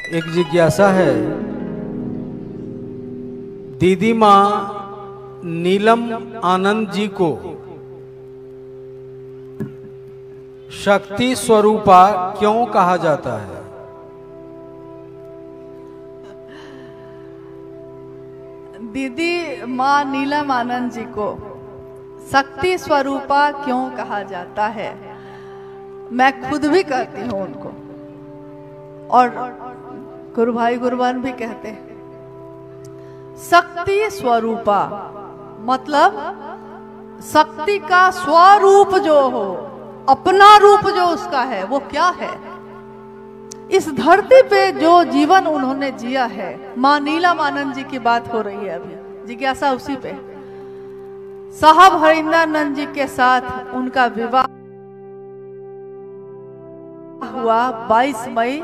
एक जिज्ञासा है। दीदी माँ नीलम आनंद जी को शक्ति स्वरूपा क्यों कहा जाता है? दीदी माँ नीलम आनंद जी को शक्ति स्वरूपा क्यों कहा जाता है? मैं खुद भी कहती हूँ उनको, और गुरु भाई गुरुवान भी कहते हैं। शक्ति स्वरूपा मतलब शक्ति का स्वरूप जो हो, अपना रूप जो उसका है, वो क्या है? इस धरती पे जो जीवन उन्होंने जिया है, माँ नीलम आनंद जी की बात हो रही है अभी, जिज्ञासा उसी पे। साहब हरिंदरानंद जी के साथ उनका विवाह हुआ 22 मई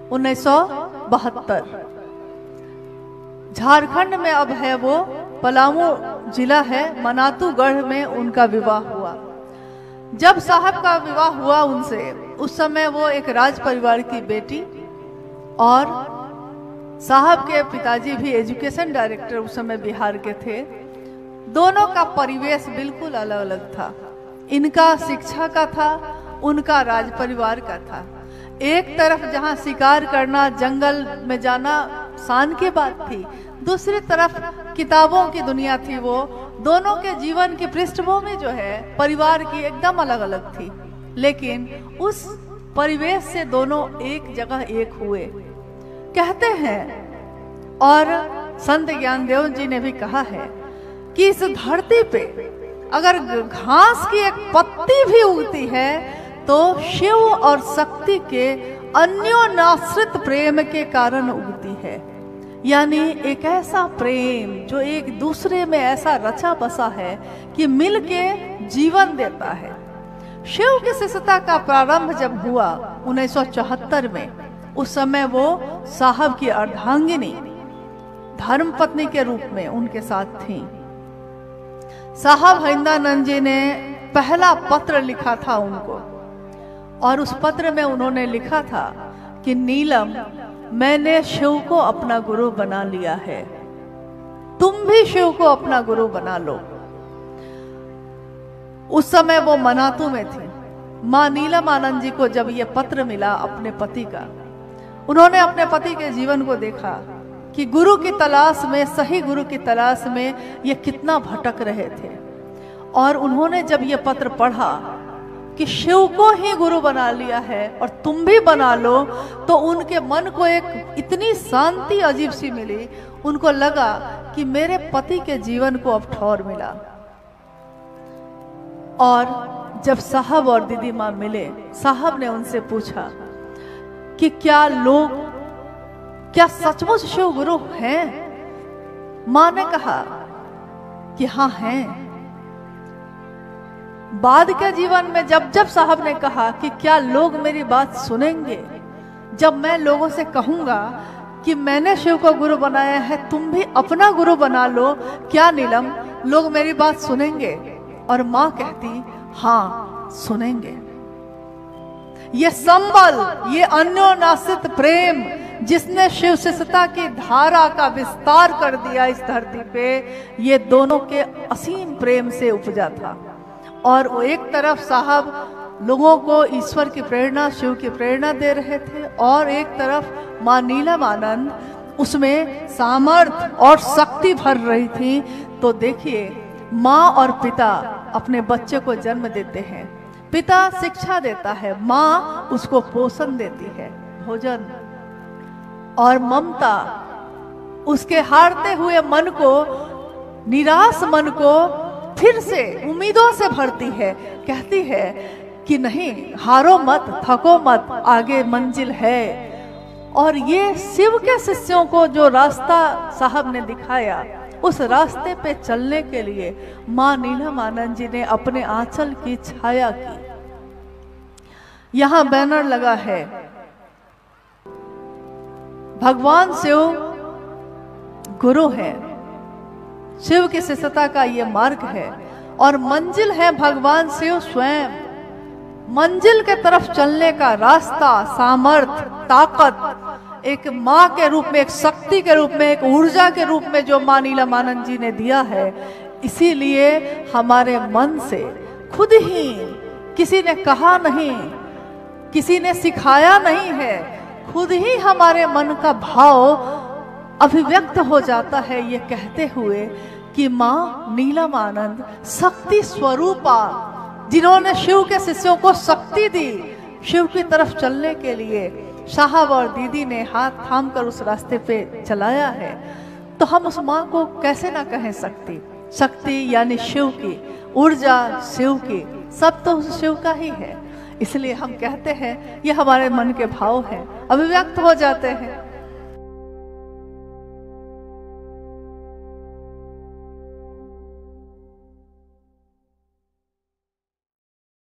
1972। झारखंड में अब है वो, पलामू जिला है, मनातूगढ़ में उनका विवाह हुआ। जब साहब का विवाह हुआ उनसे, उस समय वो एक राज परिवार की बेटी, और साहब के पिताजी भी एजुकेशन डायरेक्टर उस समय बिहार के थे। दोनों का परिवेश बिल्कुल अलग अलग था। इनका शिक्षा का था, उनका राज परिवार का था। एक तरफ जहां शिकार करना, जंगल में जाना शान की बात थी, दूसरी तरफ किताबों की दुनिया थी। वो दोनों के जीवन की पृष्ठभूमि जो है परिवार की एकदम अलग अलग थी, लेकिन उस परिवेश से दोनों एक जगह एक हुए कहते हैं। और संत ज्ञानदेव जी ने भी कहा है कि इस धरती पे अगर घास की एक पत्ती भी उगती है तो शिव और शक्ति के अन्योन्याश्रित प्रेम के कारण उगती है। यानी एक ऐसा प्रेम जो एक दूसरे में ऐसा रचा बसा है कि मिलके जीवन देता है। शिव की शिष्यता का प्रारंभ जब हुआ 1974 में, उस समय वो साहब की अर्धांगिनी धर्मपत्नी के रूप में उनके साथ थी। साहब हरिंदरानंद जी ने पहला पत्र लिखा था उनको, और उस पत्र में उन्होंने लिखा था कि नीलम, मैंने शिव को अपना गुरु बना लिया है, तुम भी शिव को अपना गुरु बना लो। उस समय वो मनातू में थी। माँ नीलम आनंद जी को जब ये पत्र मिला अपने पति का, उन्होंने अपने पति के जीवन को देखा कि गुरु की तलाश में, सही गुरु की तलाश में ये कितना भटक रहे थे। और उन्होंने जब ये पत्र पढ़ा कि शिव को ही गुरु बना लिया है और तुम भी बना लो, तो उनके मन को एक इतनी शांति अजीब सी मिली। उनको लगा कि मेरे पति के जीवन को अब ठौर मिला। और जब साहब और दीदी माँ मिले, साहब ने उनसे पूछा कि क्या सचमुच शिव गुरु हैं? माँ ने कहा कि हाँ हैं। बाद के जीवन में जब जब साहब ने कहा कि क्या लोग मेरी बात सुनेंगे, जब मैं लोगों से कहूंगा कि मैंने शिव को गुरु बनाया है, तुम भी अपना गुरु बना लो, क्या नीलम लोग मेरी बात सुनेंगे? और माँ कहती हाँ सुनेंगे। ये संबल, ये अन्योन्याश्रित प्रेम जिसने शिव शिष्यता की धारा का विस्तार कर दिया इस धरती पे, ये दोनों के असीम प्रेम से उपजा था। और वो एक तरफ साहब लोगों को ईश्वर की प्रेरणा, शिव की प्रेरणा दे रहे थे, और एक तरफ माँ नीलम आनंद उसमें सामर्थ्य और शक्ति भर रही थी। तो देखिए, माँ और पिता अपने बच्चे को जन्म देते हैं, पिता शिक्षा देता है, माँ उसको पोषण देती है, भोजन और ममता। उसके हारते हुए मन को, निराश मन को फिर से उम्मीदों से भरती है, कहती है कि नहीं, हारो मत, थको मत, आगे मंजिल है। और ये शिव के शिष्यों को जो रास्ता साहब ने दिखाया, उस रास्ते पे चलने के लिए माँ नीलम आनंद जी ने अपने आंचल की छाया की। यहाँ बैनर लगा है, भगवान शिव गुरु है, शिव की शिष्यता का ये मार्ग है, और मंजिल है भगवान शिव स्वयं। मंजिल के तरफ चलने का रास्ता, सामर्थ, ताकत एक माँ के रूप में, एक शक्ति के रूप में, एक ऊर्जा के रूप में जो माँ नीलमानंद जी ने दिया है। इसीलिए हमारे मन से खुद ही, किसी ने कहा नहीं, किसी ने सिखाया नहीं है, खुद ही हमारे मन का भाव अभिव्यक्त हो जाता है ये कहते हुए कि माँ नीलमानंद शक्ति स्वरूपा, जिन्होंने शिव के शिष्यों को शक्ति दी शिव की तरफ चलने के लिए, साहब और दीदी ने हाथ थाम कर उस रास्ते पे चलाया है, तो हम उस माँ को कैसे ना कहें शक्ति। शक्ति यानी शिव की, ऊर्जा शिव की, सब तो उस शिव का ही है। इसलिए हम कहते हैं ये हमारे मन के भाव हैं, अभिव्यक्त हो जाते हैं।